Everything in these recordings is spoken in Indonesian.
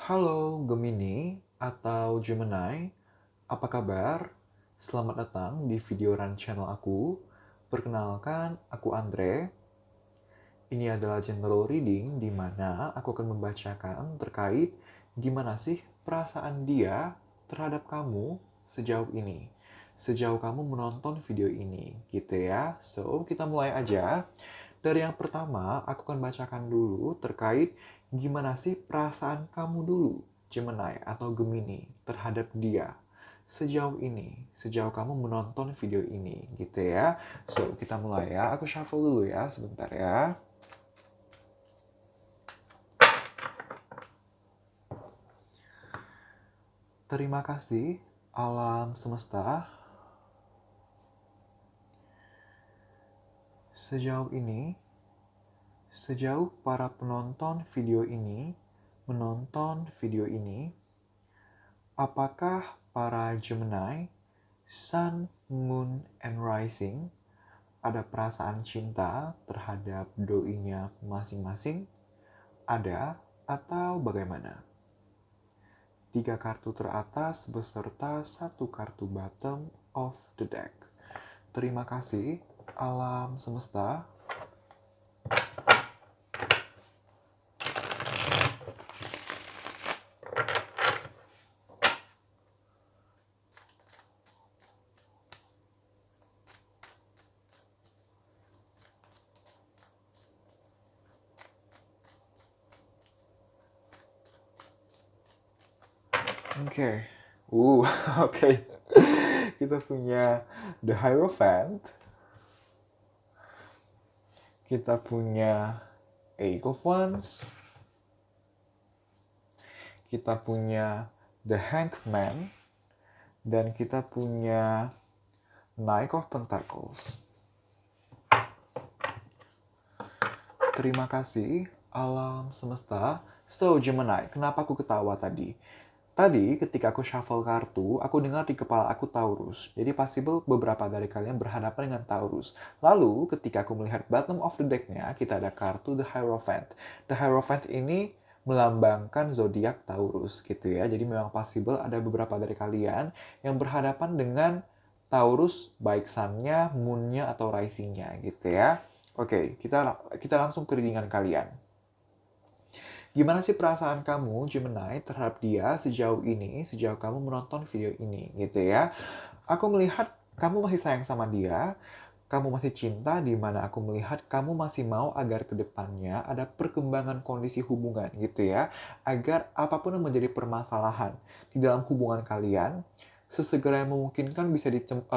Halo Gemini atau Gemini, apa kabar? Selamat datang di video run channel aku. Perkenalkan, aku Andre. Ini adalah general reading di mana aku akan membacakan terkait gimana sih perasaan dia terhadap kamu sejauh ini. Sejauh kamu menonton video ini, gitu ya. So, kita mulai aja. Dari yang pertama, aku akan bacakan dulu terkait gimana sih perasaan kamu dulu, Gemini atau Gemini, terhadap dia. Sejauh ini, sejauh kamu menonton video ini, gitu ya. So, kita mulai ya. Aku shuffle dulu ya, sebentar ya. Terima kasih, alam semesta. Sejauh ini, sejauh para penonton video ini menonton video ini, apakah para Gemini, Sun, Moon, and Rising ada perasaan cinta terhadap doinya masing-masing? Ada atau bagaimana? 3 kartu teratas beserta 1 kartu bottom of the deck. Terima kasih, alam semesta. Oke. Oke. Kita punya The Hierophant. Kita punya Eight of Wands. Kita punya The Hangman. Dan kita punya Knight of Pentacles. Terima kasih, alam semesta. So, Gemini, kenapa aku ketawa tadi? Tadi, ketika aku shuffle kartu, aku dengar di kepala aku Taurus. Jadi, possible beberapa dari kalian berhadapan dengan Taurus. Lalu, ketika aku melihat bottom of the deck-nya, kita ada kartu The Hierophant. The Hierophant ini melambangkan zodiak Taurus, gitu ya. Jadi, memang possible ada beberapa dari kalian yang berhadapan dengan Taurus, baik sun-nya, moon-nya, atau rising-nya, gitu ya. Oke, kita langsung ke readingan kalian. Gimana sih perasaan kamu, Gemini, terhadap dia sejauh ini, sejauh kamu menonton video ini, gitu ya. Aku melihat kamu masih sayang sama dia, kamu masih cinta, di mana aku melihat kamu masih mau agar kedepannya ada perkembangan kondisi hubungan, gitu ya. Agar apapun yang menjadi permasalahan di dalam hubungan kalian, sesegera yang memungkinkan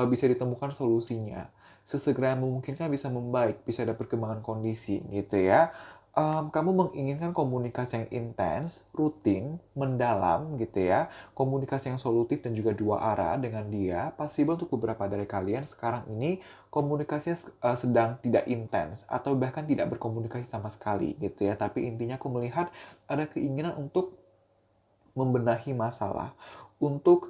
bisa ditemukan solusinya. Sesegera yang memungkinkan bisa membaik, bisa ada perkembangan kondisi, gitu ya. Kamu menginginkan komunikasi yang intens, rutin, mendalam gitu ya. Komunikasi yang solutif dan juga dua arah dengan dia. Possible untuk beberapa dari kalian sekarang ini komunikasinya sedang tidak intens atau bahkan tidak berkomunikasi sama sekali gitu ya. Tapi intinya aku melihat ada keinginan untuk membenahi masalah, untuk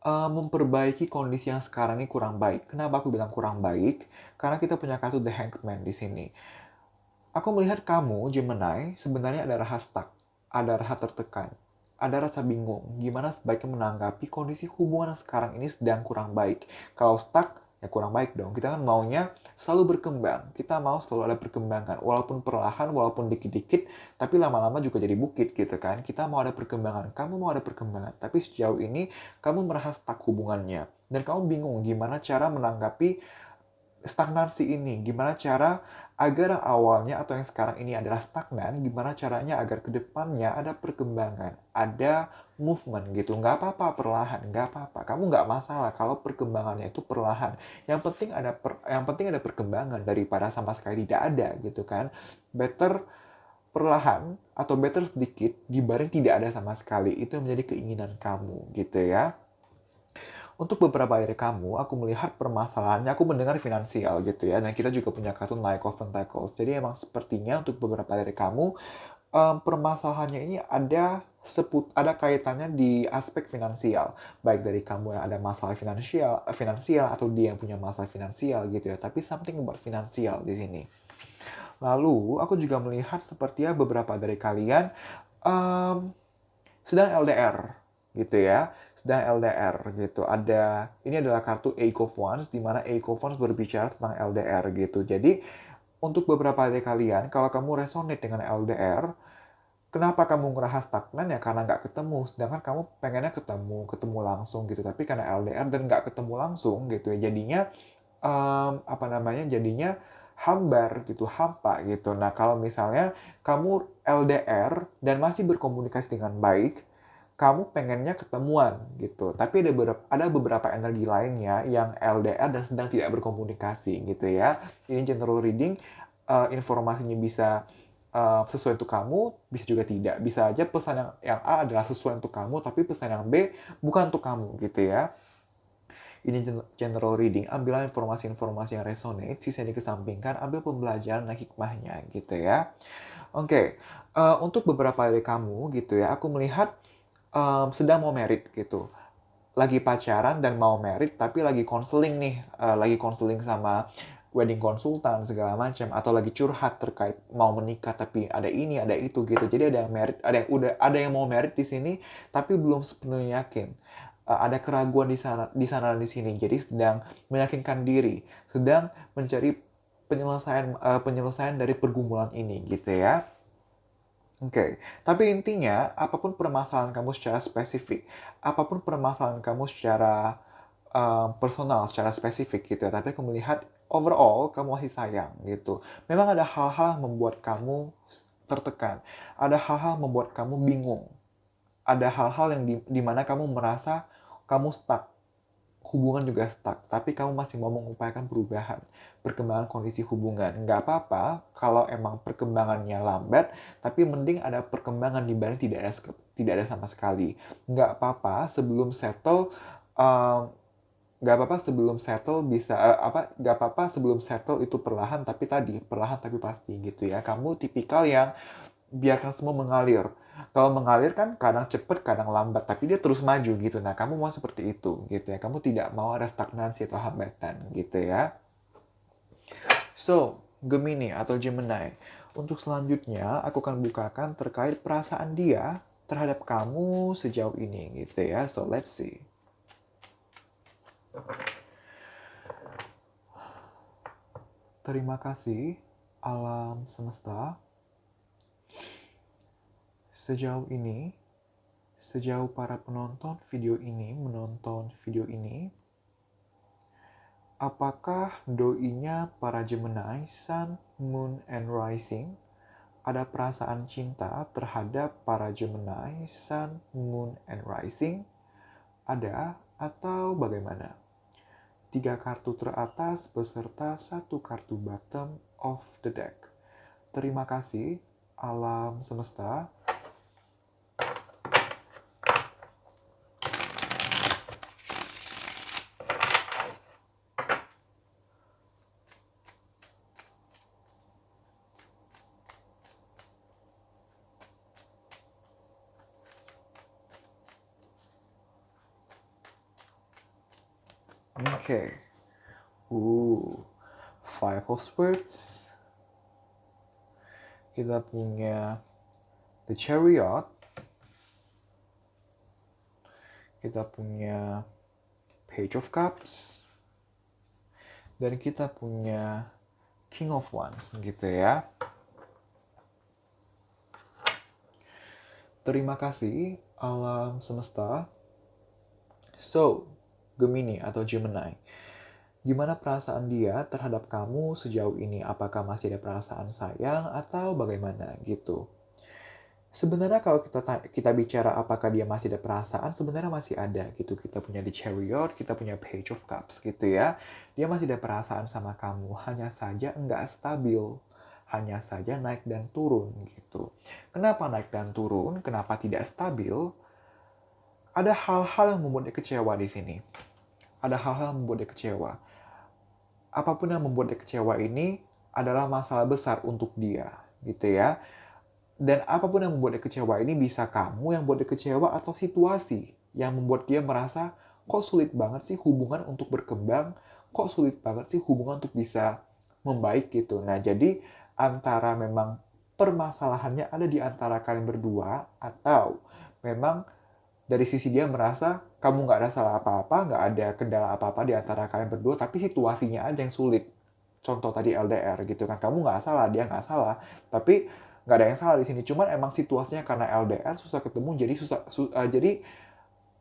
memperbaiki kondisi yang sekarang ini kurang baik. Kenapa aku bilang kurang baik? Karena kita punya kartu The Hangman di sini. Aku melihat kamu, Gemini, sebenarnya ada rasa stuck, ada rasa tertekan, ada rasa bingung. Gimana sebaiknya menanggapi kondisi hubungan yang sekarang ini sedang kurang baik. Kalau stuck, ya kurang baik dong. Kita kan maunya selalu berkembang. Kita mau selalu ada perkembangan. Walaupun perlahan, walaupun dikit-dikit, tapi lama-lama juga jadi bukit gitu kan. Kita mau ada perkembangan, kamu mau ada perkembangan. Tapi sejauh ini, kamu merasa stuck hubungannya. Dan kamu bingung gimana cara menanggapi stagnansi ini. Gimana cara agar yang awalnya atau yang sekarang ini adalah stagnan, gimana caranya agar kedepannya ada perkembangan, ada movement gitu. Nggak apa-apa perlahan, nggak apa-apa. Kamu nggak masalah kalau perkembangannya itu perlahan. Yang penting ada perkembangan daripada sama sekali tidak ada gitu kan. Better perlahan atau better sedikit dibanding tidak ada sama sekali. Itu yang menjadi keinginan kamu gitu ya. Untuk beberapa dari kamu, aku melihat permasalahannya, aku mendengar finansial gitu ya, dan kita juga punya kartu Knight of Pentacles. Jadi emang sepertinya untuk beberapa dari kamu, permasalahannya ini ada kaitannya di aspek finansial. Baik dari kamu yang ada masalah finansial atau dia yang punya masalah finansial gitu ya. Tapi something about finansial di sini. Lalu, aku juga melihat sepertinya beberapa dari kalian, um, sedang LDR gitu ya, sedang LDR gitu. Ini adalah kartu Eight of Wands, di mana Eight of Wands berbicara tentang LDR gitu. Jadi untuk beberapa dari kalian, kalau kamu resonate dengan LDR, kenapa kamu ngerasa stagnan ya? Karena nggak ketemu. Sedangkan kamu pengennya ketemu langsung gitu. Tapi karena LDR dan nggak ketemu langsung gitu ya, jadinya jadinya hambar gitu, hampa gitu. Nah, kalau misalnya kamu LDR dan masih berkomunikasi dengan baik, kamu pengennya ketemuan gitu. Tapi ada beberapa energi lainnya yang LDR dan sedang tidak berkomunikasi gitu ya. Ini general reading, informasinya bisa sesuai untuk kamu, bisa juga tidak. Bisa aja pesan yang A adalah sesuai untuk kamu, tapi pesan yang B bukan untuk kamu gitu ya. Ini general reading, ambillah informasi-informasi yang resonate, sisa yang dikesampingkan, ambil pembelajaran dan hikmahnya gitu ya. Oke, untuk beberapa dari kamu gitu ya, aku melihat sedang mau merit gitu. Lagi pacaran dan mau merit, tapi lagi konseling nih, lagi konseling sama wedding konsultan segala macam, atau lagi curhat terkait mau menikah tapi ada ini ada itu gitu. Jadi ada yang merit, ada yang mau merit di sini tapi belum sepenuhnya yakin. Ada keraguan di sana dan di sini. Jadi sedang meyakinkan diri, sedang mencari penyelesaian dari pergumulan ini gitu ya. Oke, tapi intinya apapun permasalahan kamu secara spesifik, apapun permasalahan kamu secara personal, secara spesifik gitu ya, tapi aku melihat overall kamu masih sayang gitu. Memang ada hal-hal yang membuat kamu tertekan, ada hal-hal yang membuat kamu bingung, ada hal-hal yang dimana kamu merasa kamu stuck, hubungan juga stuck, tapi kamu masih mau mengupayakan perubahan, perkembangan kondisi hubungan. Nggak apa-apa kalau emang perkembangannya lambat, tapi mending ada perkembangan dibanding tidak ada sama sekali. Nggak apa-apa sebelum settle, um, nggak apa-apa sebelum settle nggak apa-apa sebelum settle itu perlahan tapi pasti gitu ya. Kamu tipikal yang biarkan semua mengalir. Kalau mengalir kan kadang cepet, kadang lambat, tapi dia terus maju gitu. Nah, kamu mau seperti itu gitu ya. Kamu tidak mau ada stagnansi atau hambatan gitu ya. So, Gemini atau Gemini. Untuk selanjutnya, aku akan bukakan terkait perasaan dia terhadap kamu sejauh ini gitu ya. So, let's see. Terima kasih, alam semesta. Sejauh para penonton video ini menonton video ini, apakah doinya para Gemini, Sun, Moon, and Rising ada perasaan cinta terhadap para Gemini, Sun, Moon, and Rising? Ada atau bagaimana? 3 kartu teratas beserta 1 kartu bottom of the deck. Terima kasih, alam semesta. Oke. Five of Swords. Kita punya The Chariot. Kita punya Page of Cups. Dan kita punya King of Wands gitu ya. Terima kasih, alam semesta. So, Gemini atau Gemini. Gimana perasaan dia terhadap kamu sejauh ini? Apakah masih ada perasaan sayang atau bagaimana gitu? Sebenarnya kalau kita bicara apakah dia masih ada perasaan, sebenarnya masih ada gitu. Kita punya The Chariot, kita punya Page of Cups gitu ya. Dia masih ada perasaan sama kamu, hanya saja enggak stabil. Hanya saja naik dan turun gitu. Kenapa naik dan turun? Kenapa tidak stabil? Ada hal-hal yang membuat dia kecewa di sini. Ada hal-hal yang membuat dia kecewa. Apapun yang membuat dia kecewa ini adalah masalah besar untuk dia, gitu ya. Dan apapun yang membuat dia kecewa ini bisa kamu yang membuat dia kecewa atau situasi yang membuat dia merasa kok sulit banget sih hubungan untuk berkembang, kok sulit banget sih hubungan untuk bisa membaik gitu. Nah, jadi antara memang permasalahannya ada di antara kalian berdua atau memang dari sisi dia merasa kamu nggak ada salah apa-apa, nggak ada kendala apa-apa di antara kalian berdua, tapi situasinya aja yang sulit. Contoh tadi LDR gitu kan, kamu nggak salah, dia nggak salah, tapi nggak ada yang salah di sini. Cuman emang situasinya karena LDR susah ketemu, jadi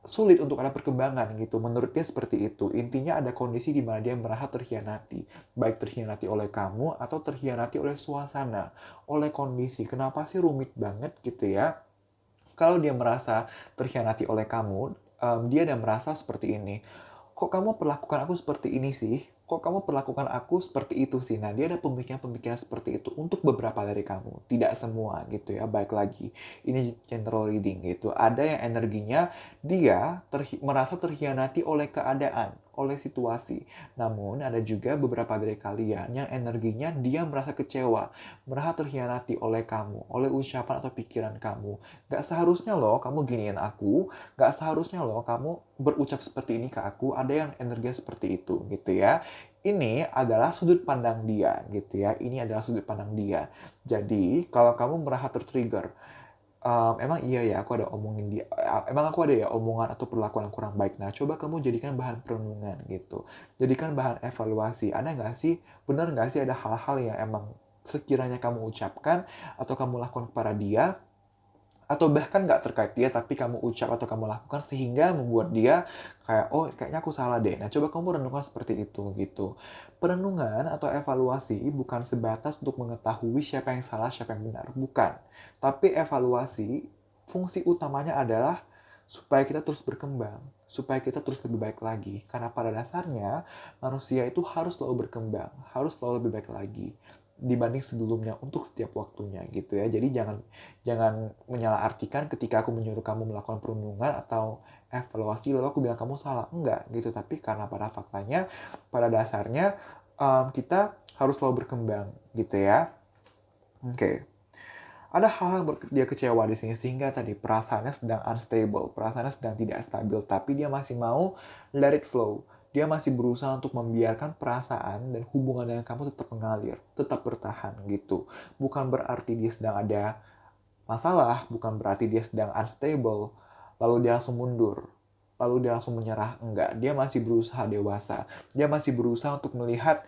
sulit untuk ada perkembangan gitu. Menurut dia seperti itu. Intinya ada kondisi di mana dia merasa terhianati. Baik terhianati oleh kamu atau terhianati oleh suasana, oleh kondisi. Kenapa sih rumit banget gitu ya? Kalau dia merasa terhianati oleh kamu, dia dan merasa seperti ini. Kok kamu perlakukan aku seperti ini sih? Kok kamu perlakukan aku seperti itu sih? Nah, dia ada pemikiran-pemikiran seperti itu untuk beberapa dari kamu. Tidak semua gitu ya, baik lagi. Ini general reading gitu. Ada yang energinya dia merasa terhianati oleh keadaan, oleh situasi. Namun, ada juga beberapa dari kalian yang energinya dia merasa kecewa, merasa terhianati oleh kamu, oleh ucapan atau pikiran kamu. Gak seharusnya loh kamu giniin aku, gak seharusnya loh kamu berucap seperti ini ke aku, ada yang energinya seperti itu gitu ya. Ini adalah sudut pandang dia gitu ya. Ini adalah sudut pandang dia. Jadi kalau kamu merasa tertrigger, emang iya ya aku ada omongin dia, emang aku ada ya omongan atau perlakuan yang kurang baik. Nah coba kamu jadikan bahan perenungan gitu. Jadikan bahan evaluasi. Ada nggak sih, benar nggak sih ada hal-hal yang emang sekiranya kamu ucapkan atau kamu lakukan kepada dia, atau bahkan nggak terkait dia tapi kamu ucap atau kamu lakukan sehingga membuat dia kayak oh kayaknya aku salah deh. Nah coba kamu renungkan seperti itu gitu. Perenungan atau evaluasi bukan sebatas untuk mengetahui siapa yang salah siapa yang benar, bukan. Tapi evaluasi fungsi utamanya adalah supaya kita terus berkembang, supaya kita terus lebih baik lagi. Karena pada dasarnya manusia itu harus selalu berkembang, harus selalu lebih baik lagi dibanding sebelumnya untuk setiap waktunya gitu ya. Jadi jangan jangan menyalahartikan ketika aku menyuruh kamu melakukan perenungan atau evaluasi lalu aku bilang kamu salah. Enggak gitu, tapi karena pada faktanya pada dasarnya kita harus selalu berkembang gitu ya. Oke. Ada hal yang dia kecewa di sini sehingga tadi perasaannya sedang unstable, perasaannya sedang tidak stabil, tapi dia masih mau let it flow. Dia masih berusaha untuk membiarkan perasaan dan hubungan dengan kamu tetap mengalir, tetap bertahan gitu. Bukan berarti dia sedang ada masalah, bukan berarti dia sedang unstable, lalu dia langsung mundur, lalu dia langsung menyerah. Enggak, dia masih berusaha dewasa. Dia masih berusaha untuk melihat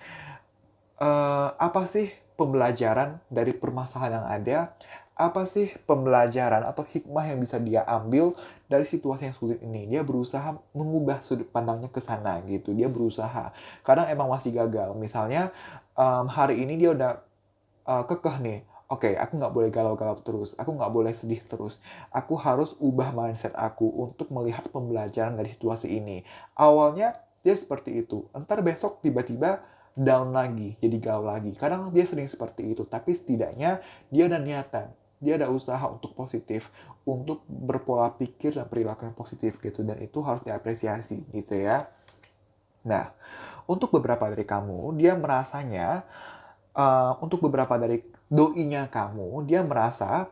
apa sih pembelajaran dari permasalahan yang ada, apa sih pembelajaran atau hikmah yang bisa dia ambil dari situasi yang sulit ini. Dia berusaha mengubah sudut pandangnya ke sana gitu. Dia berusaha. Kadang emang masih gagal. Misalnya hari ini dia udah kekeh nih. Oke, aku nggak boleh galau-galau terus. Aku nggak boleh sedih terus. Aku harus ubah mindset aku untuk melihat pembelajaran dari situasi ini. Awalnya dia seperti itu. Entar besok tiba-tiba down lagi, jadi galau lagi. Kadang dia sering seperti itu, tapi setidaknya dia ada niatan. Dia ada usaha untuk positif, untuk berpola pikir dan perilaku yang positif gitu. Dan itu harus diapresiasi gitu ya. Nah, untuk beberapa dari kamu, dia merasanya untuk beberapa dari doinya kamu, dia merasa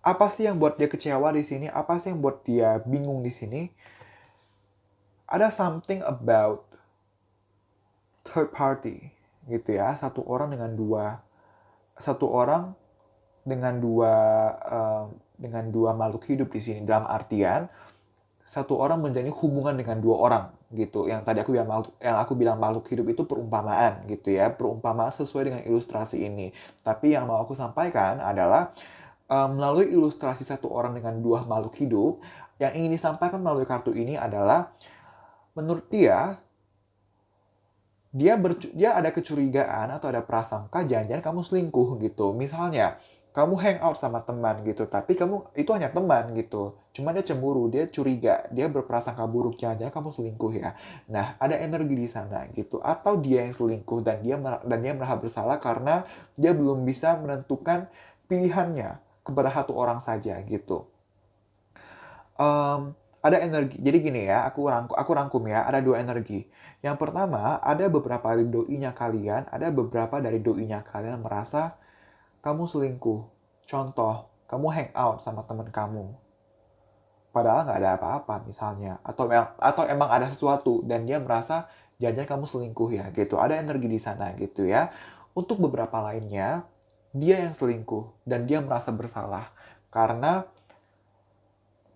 apa sih yang buat dia kecewa di sini? Apa sih yang buat dia bingung di sini? Ada something about third party gitu ya. Satu orang dengan dua makhluk hidup di sini dalam artian satu orang menjalin hubungan dengan dua orang gitu. Yang tadi aku bilang makhluk hidup itu perumpamaan gitu ya. Perumpamaan sesuai dengan ilustrasi ini. Tapi yang mau aku sampaikan adalah melalui ilustrasi satu orang dengan dua makhluk hidup, yang ingin disampaikan melalui kartu ini adalah menurut dia ada kecurigaan atau ada prasangka jangan-jangan kamu selingkuh gitu. Misalnya, kamu hangout sama teman gitu, tapi kamu itu hanya teman gitu. Cuma dia cemburu, dia curiga, dia berprasangka buruk, jangan-jangan kamu selingkuh ya. Nah, ada energi di sana gitu. Atau dia yang selingkuh dan dia merasa bersalah karena dia belum bisa menentukan pilihannya kepada satu orang saja gitu. Ada energi. Jadi gini ya, aku rangkum ya, ada dua energi. Yang pertama, ada beberapa dari doinya kalian, ada beberapa dari doinya kalian merasa kamu selingkuh. Contoh, kamu hangout sama teman kamu. Padahal nggak ada apa-apa misalnya. Atau emang ada sesuatu dan dia merasa jangan kamu selingkuh ya gitu. Ada energi di sana gitu ya. Untuk beberapa lainnya, dia yang selingkuh dan dia merasa bersalah. Karena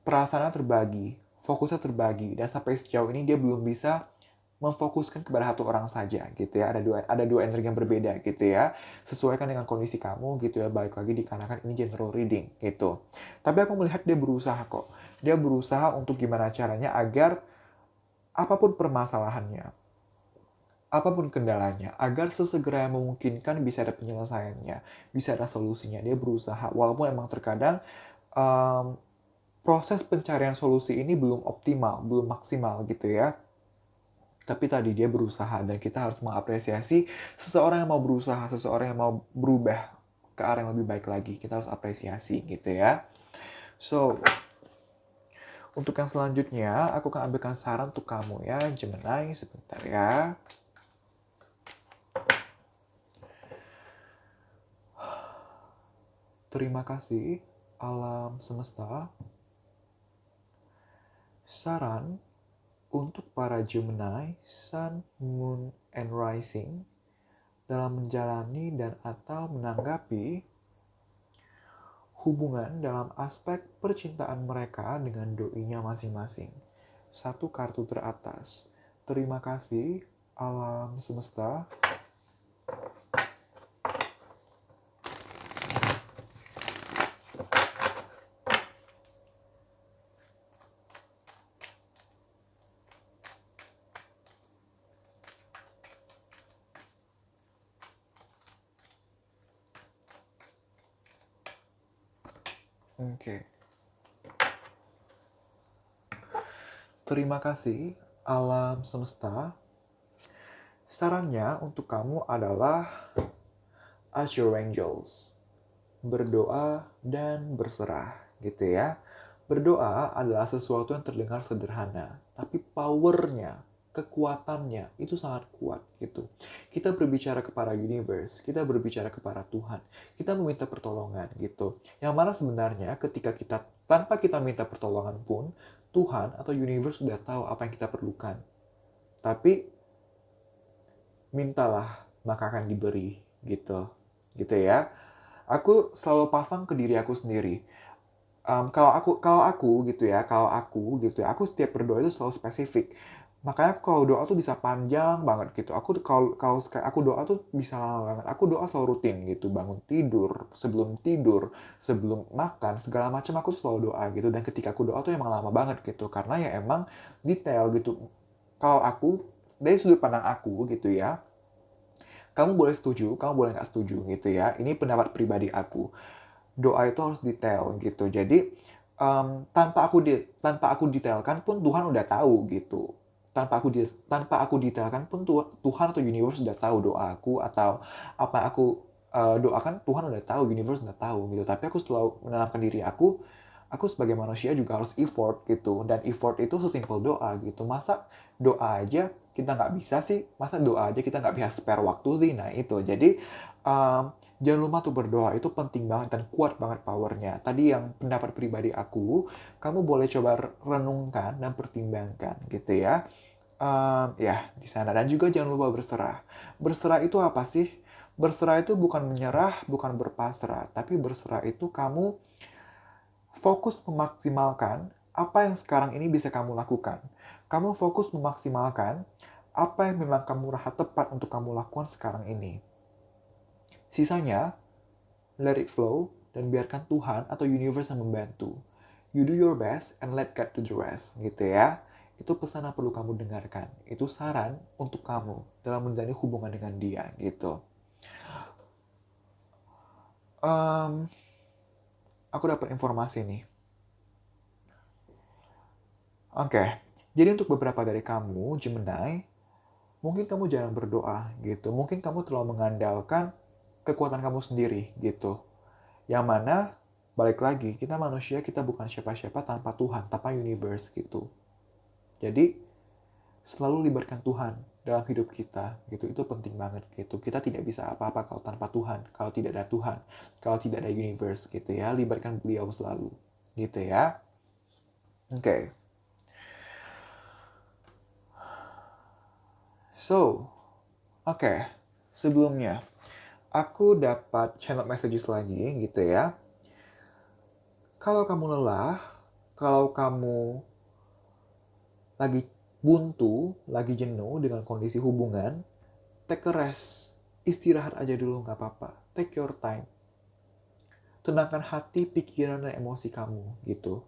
perasaannya terbagi, fokusnya terbagi, dan sampai sejauh ini dia belum bisa memfokuskan kepada satu orang saja gitu ya. Ada dua energi yang berbeda gitu ya. Sesuaikan dengan kondisi kamu gitu ya. Balik lagi dikarenakan ini general reading gitu. Tapi aku melihat dia berusaha kok. Dia berusaha untuk gimana caranya agar apapun permasalahannya, apapun kendalanya, agar sesegera yang memungkinkan bisa ada penyelesaiannya, bisa ada solusinya. Dia berusaha, walaupun emang terkadang um, proses pencarian solusi ini belum optimal, belum maksimal gitu ya. Tapi tadi dia berusaha dan kita harus mengapresiasi seseorang yang mau berusaha, seseorang yang mau berubah ke arah yang lebih baik lagi. Kita harus apresiasi gitu ya. So, untuk yang selanjutnya, aku akan ambilkan saran untuk kamu ya, Gemini. Sebentar ya. Terima kasih, alam semesta. Saran untuk para Gemini, Sun, Moon, and Rising dalam menjalani dan atau menanggapi hubungan dalam aspek percintaan mereka dengan doinya masing-masing. Satu kartu teratas. Terima kasih, alam semesta. Oke. Terima kasih, alam semesta. Sarannya untuk kamu adalah Ask Your Angels. Berdoa dan berserah, gitu ya. Berdoa adalah sesuatu yang terdengar sederhana, tapi powernya, kekuatannya itu sangat kuat gitu. Kita berbicara kepada universe, kita berbicara kepada Tuhan, kita meminta pertolongan gitu. Yang mana sebenarnya ketika kita tanpa kita minta pertolongan pun, Tuhan atau universe sudah tahu apa yang kita perlukan. Tapi mintalah maka akan diberi gitu. Gitu ya. Aku selalu pasang ke diri aku sendiri. Kalau aku gitu ya, aku setiap berdoa itu selalu spesifik. Makanya kalau doa tuh bisa panjang banget gitu. Kalau aku doa tuh bisa lama banget. Aku doa selalu rutin gitu, bangun tidur, sebelum makan, segala macam aku tuh selalu doa gitu. Dan ketika aku doa tuh emang lama banget gitu, karena ya emang detail gitu. Kalau aku dari sudut pandang aku gitu ya, kamu boleh setuju, kamu boleh nggak setuju gitu ya. Ini pendapat pribadi aku. Doa itu harus detail gitu. Jadi tanpa aku detailkan pun Tuhan udah tahu gitu. Tanpa aku detailkan pun Tuhan atau universe udah tahu doaku atau apa yang aku doakan, Tuhan udah tahu, universe udah tahu gitu. Tapi aku selalu menanamkan diri aku sebagai manusia juga harus effort gitu. Dan effort itu sesimpel doa gitu. Masa doa aja kita nggak bisa sih? Masa doa aja kita nggak bisa spare waktu sih? Nah itu. Jadi jangan lupa tuh berdoa. Itu penting banget dan kuat banget powernya. Tadi yang pendapat pribadi aku, kamu boleh coba renungkan dan pertimbangkan gitu ya. Ya, di sana. Dan juga jangan lupa berserah. Berserah itu apa sih? Berserah itu bukan menyerah, bukan berpasrah. Tapi berserah itu kamu fokus memaksimalkan apa yang sekarang ini bisa kamu lakukan. Kamu fokus memaksimalkan apa yang memang kamu rasa tepat untuk kamu lakukan sekarang ini. Sisanya, let it flow dan biarkan Tuhan atau universe yang membantu. You do your best and let God do the rest, gitu ya. Itu pesan yang perlu kamu dengarkan. Itu saran untuk kamu dalam menjalani hubungan dengan dia, gitu. Aku dapat informasi nih. Oke, jadi untuk beberapa dari kamu, Gemini, mungkin kamu jarang berdoa gitu. Mungkin kamu terlalu mengandalkan kekuatan kamu sendiri gitu. Yang mana, balik lagi, kita manusia, kita bukan siapa-siapa tanpa Tuhan, tanpa universe gitu. Jadi, selalu libatkan Tuhan dalam hidup kita gitu. Itu penting banget gitu. Kita tidak bisa apa-apa kalau tanpa Tuhan, kalau tidak ada Tuhan, kalau tidak ada universe gitu ya. Libatkan beliau selalu gitu ya. Oke. So, oke. Sebelumnya, aku dapat channel messages lagi gitu ya. Kalau kamu lelah, Kalau kamu lagi buntu, lagi jenuh dengan kondisi hubungan, take a rest. Istirahat aja dulu, nggak apa-apa. Take your time. Tenangkan hati, pikiran, dan emosi kamu, gitu.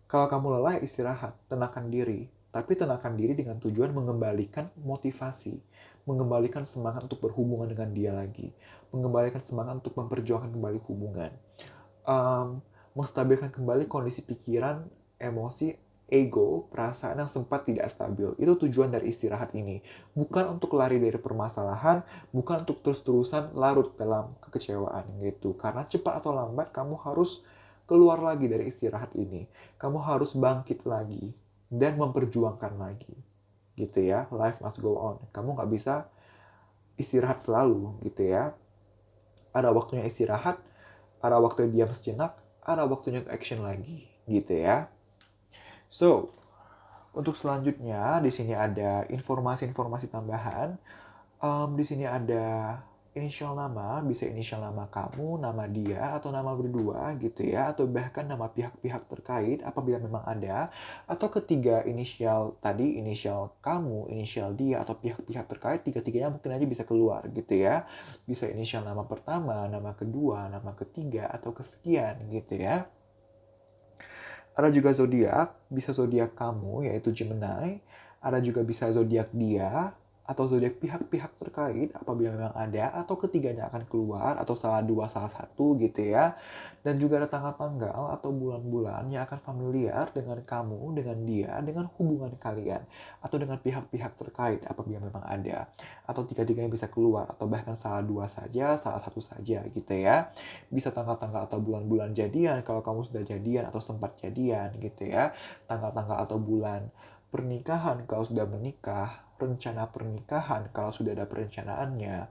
Kalau kamu lelah, istirahat. Tenangkan diri. Tapi tenangkan diri dengan tujuan mengembalikan motivasi. Mengembalikan semangat untuk berhubungan dengan dia lagi. Mengembalikan semangat untuk memperjuangkan kembali hubungan. Menstabilkan kembali kondisi pikiran, emosi, ego, perasaan yang sempat tidak stabil. Itu tujuan dari istirahat ini. Bukan untuk lari dari permasalahan, bukan untuk terus-terusan larut dalam kekecewaan gitu. Karena cepat atau lambat kamu harus keluar lagi dari istirahat ini. Kamu harus bangkit lagi dan memperjuangkan lagi. Gitu ya, life must go on. Kamu nggak bisa istirahat selalu gitu ya. Ada waktunya istirahat, ada waktunya diam sejenak, ada waktunya ke action lagi, gitu ya. So, untuk selanjutnya di sini ada informasi-informasi tambahan. Di sini ada inisial nama, bisa inisial nama kamu, nama dia, atau nama berdua gitu ya, atau bahkan nama pihak-pihak terkait apabila memang ada, atau ketiga inisial tadi, inisial kamu, inisial dia, atau pihak-pihak terkait, tiga-tiganya mungkin aja bisa keluar gitu ya. Bisa inisial nama pertama, nama kedua, nama ketiga, atau kesekian gitu ya. Ada juga zodiak, bisa zodiak kamu yaitu Gemini, ada juga bisa zodiak dia atau zodiak pihak-pihak terkait apabila memang ada, atau ketiganya akan keluar atau salah dua salah satu gitu ya. Dan juga ada tanggal-tanggal atau bulan-bulan yang akan familiar dengan kamu, dengan dia, dengan hubungan kalian, atau dengan pihak-pihak terkait apabila memang ada, atau tiga-tiganya bisa keluar atau bahkan salah dua saja, salah satu saja gitu ya. Bisa tanggal-tanggal atau bulan-bulan jadian kalau kamu sudah jadian atau sempat jadian gitu ya. Tanggal-tanggal atau bulan pernikahan kalau sudah menikah, rencana pernikahan kalau sudah ada perencanaannya,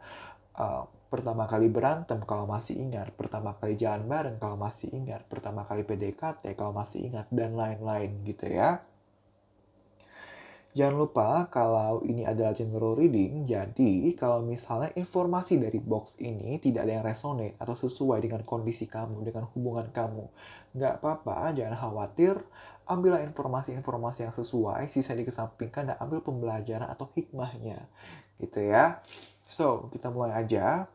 pertama kali berantem kalau masih ingat, pertama kali jalan bareng kalau masih ingat, pertama kali PDKT kalau masih ingat, dan lain-lain gitu ya. Jangan lupa kalau ini adalah general reading, jadi kalau misalnya informasi dari box ini tidak ada yang resonate atau sesuai dengan kondisi kamu, dengan hubungan kamu, nggak apa-apa, jangan khawatir, ambillah informasi-informasi yang sesuai, sisa dikesampingkan dan ambil pembelajaran atau hikmahnya, gitu ya. So, kita mulai aja.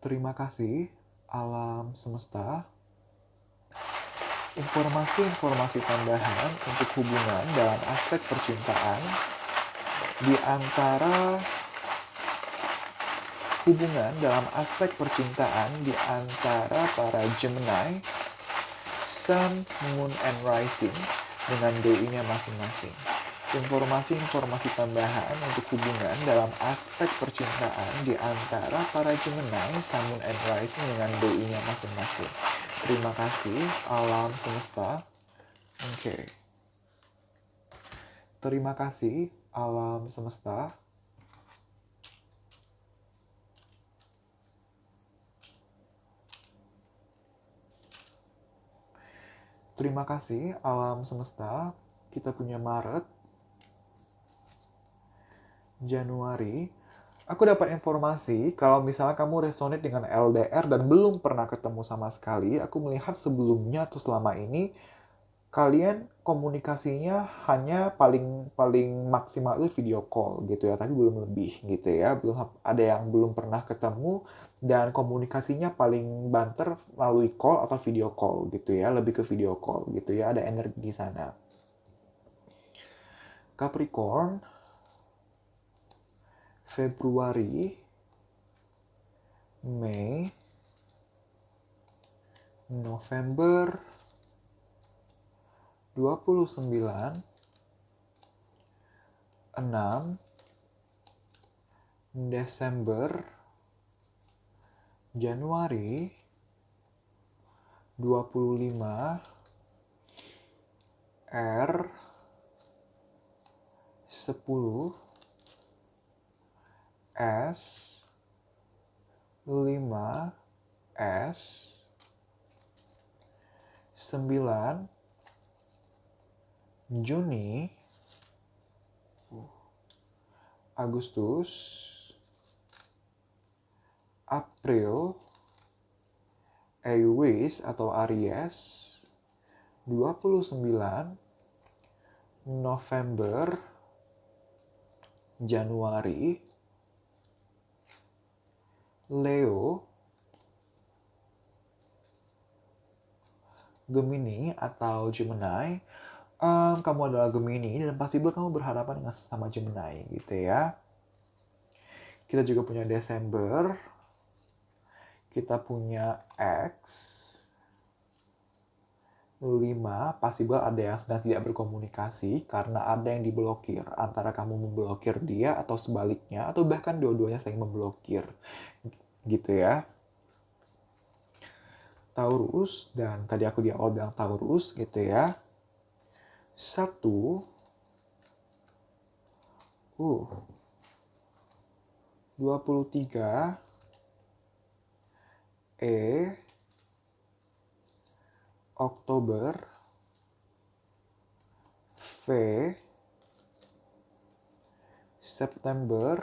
Terima kasih, alam semesta. Informasi-informasi tambahan untuk hubungan dalam aspek percintaan di antara para Gemini, Sun, Moon, and Rising dengan DI-nya masing-masing. Informasi-informasi tambahan untuk hubungan dalam aspek percintaan di antara para Gemini, Sun, Moon, and Rising dengan DI-nya masing-masing. Terima kasih, alam semesta. Oke. Terima kasih, alam semesta. Terima kasih, alam semesta. Kita punya Maret, Januari. Aku dapat informasi kalau misalnya kamu resonate dengan LDR dan belum pernah ketemu sama sekali, aku melihat sebelumnya atau selama ini kalian komunikasinya hanya paling maksimal itu video call gitu ya, tapi belum lebih gitu ya. Belum ada yang belum pernah ketemu dan komunikasinya paling banter melalui call atau video call gitu ya, lebih ke video call gitu ya, ada energi di sana. Capricorn, Februari, Mei, November, 29, 6, Desember, Januari, 25, R, 10, S, 5, S, 9, Juni, Agustus, April, Aries atau Aries, 29 November, Januari, Leo, Gemini atau Gemini. Kamu adalah Gemini dan pasti kamu berhadapan dengan sesama Gemini gitu ya. Kita juga punya Desember, kita punya X, 5, possible ada yang sedang tidak berkomunikasi karena ada yang diblokir. Antara kamu memblokir dia atau sebaliknya, atau bahkan dua-duanya saling memblokir. Gitu ya. Taurus, dan tadi aku di awal bilang Taurus gitu ya. 1, 23, Oktober, V, September,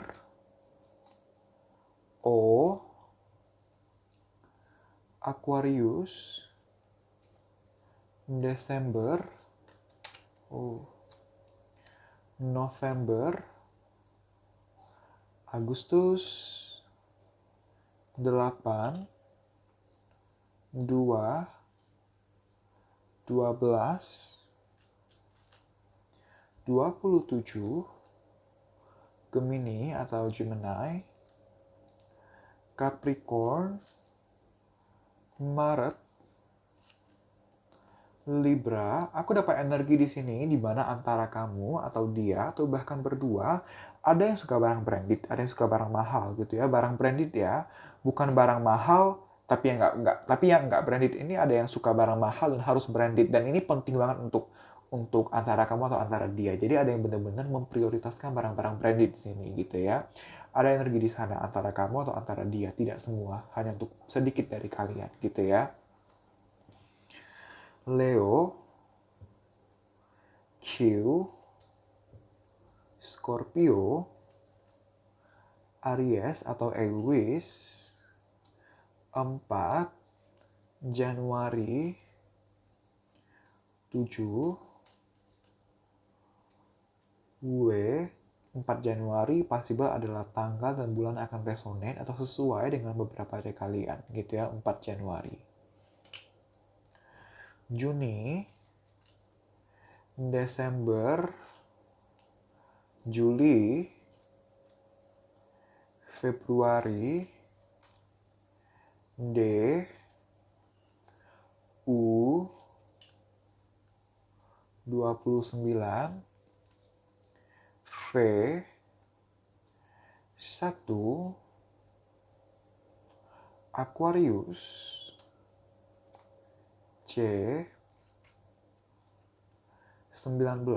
O, Aquarius, Desember, November, Agustus, 8, 2, 12, 27, Gemini atau Gemini, Capricorn, Maret, Libra. Aku dapat energi di sini di mana antara kamu atau dia atau bahkan berdua ada yang suka barang branded, ada yang suka barang mahal gitu ya. Barang branded ya, bukan barang mahal tapi yang nggak branded. Ini ada yang suka barang mahal dan harus branded, dan ini penting banget untuk antara kamu atau antara dia. Jadi ada yang benar-benar memprioritaskan barang-barang branded di sini gitu ya. Ada energi di sana antara kamu atau antara dia, tidak semua, hanya untuk sedikit dari kalian gitu ya. Leo, Q, Scorpio, Aries atau Aries, 4 Januari, 7 W, 4 Januari possible adalah tanggal dan bulan akan resonate atau sesuai dengan beberapa dari kalian gitu ya. 4 Januari, Juni, Desember, Juli, Februari, D, U, 29, V, 1, Aquarius, C, 19.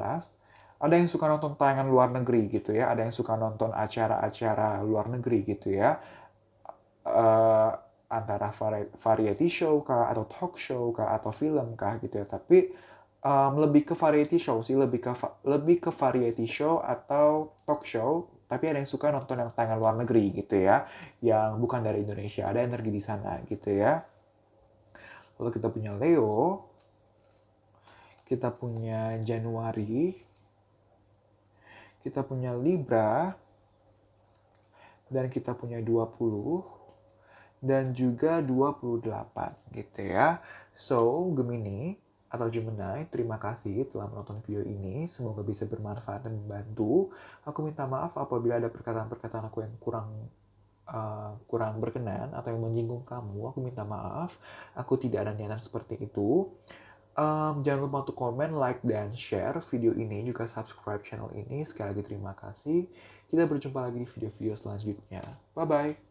Ada yang suka nonton tayangan luar negeri gitu ya, ada yang suka nonton acara-acara luar negeri gitu ya. Antara variety show kah, atau talk show kah, atau film kah gitu ya. Tapi lebih ke variety show sih, lebih ke variety show atau talk show. Tapi ada yang suka nonton yang tayangan luar negeri gitu ya, yang bukan dari Indonesia. Ada energi di sana gitu ya. Lalu kita punya Leo, kita punya Januari, kita punya Libra, dan kita punya 20, dan juga 28 gitu ya. So, Gemini atau Gemini, terima kasih telah menonton video ini. Semoga bisa bermanfaat dan membantu. Aku minta maaf apabila ada perkataan-perkataan aku yang kurang berkenan atau yang menyinggung kamu. Aku minta maaf. Aku tidak ada niatan seperti itu. Jangan lupa untuk komen, like, dan share video ini. Juga subscribe channel ini. Sekali lagi terima kasih. Kita berjumpa lagi di video-video selanjutnya. Bye-bye.